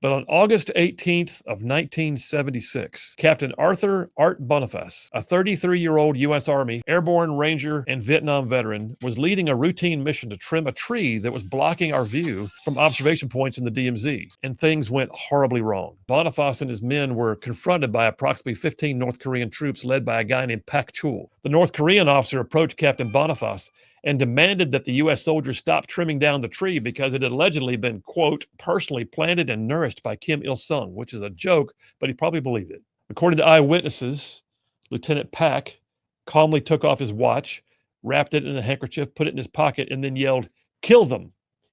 But on August 18th of 1976, Captain Arthur Art Boniface, a 33-year-old U.S. Army airborne ranger and Vietnam veteran, was leading a routine mission to trim a tree that was blocking our view from observation points in the DMZ, and things went horribly wrong. Boniface and his men were confronted by approximately 15 North Korean troops led by a guy named Pak Chul. The North Korean officer approached Captain Boniface and demanded that the U.S. soldiers stop trimming down the tree because it had allegedly been, quote, personally planted and nourished by Kim Il-sung, which is a joke, but he probably believed it. According to eyewitnesses, Lieutenant Pak calmly took off his watch, wrapped it in a handkerchief, put it in his pocket, and then yelled, "Kill them!"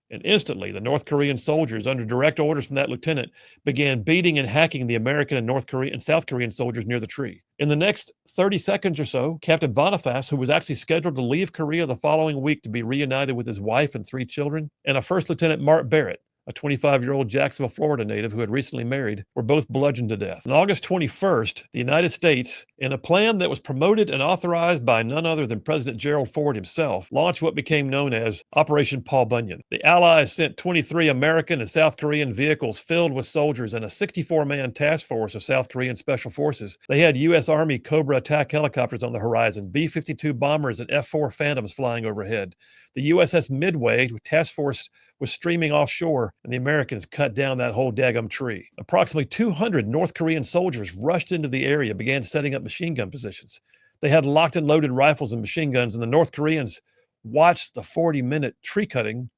And instantly, the North Korean soldiers, under direct orders from that lieutenant, began beating and hacking the American and North Korean and South Korean soldiers near the tree. In the next 30 seconds or so, Captain Boniface, who was actually scheduled to leave Korea the following week to be reunited with his wife and 3 children, and a First Lieutenant Mark Barrett, a 25-year-old Jacksonville, Florida native who had recently married, were both bludgeoned to death. On August 21st, the United States, in a plan that was promoted and authorized by none other than President Gerald Ford himself, launched what became known as Operation Paul Bunyan. The Allies sent 23 American and South Korean vehicles filled with soldiers and a 64-man task force of South Korean special forces. They had U.S. Army Cobra attack helicopters on the horizon, B-52 bombers and F-4 Phantoms flying overhead. The USS Midway task force was streaming offshore, and the Americans cut down that whole daggum tree. Approximately 200 North Korean soldiers rushed into the area and began setting up machine gun positions. They had locked and loaded rifles and machine guns, and the North Koreans watched the 40-minute tree cutting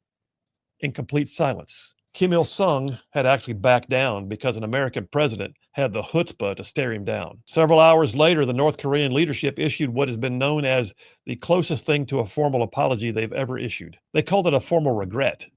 in complete silence. Kim Il-sung had actually backed down because an American president had the chutzpah to stare him down. Several hours later, the North Korean leadership issued what has been known as the closest thing to a formal apology they've ever issued. They called it a formal regret.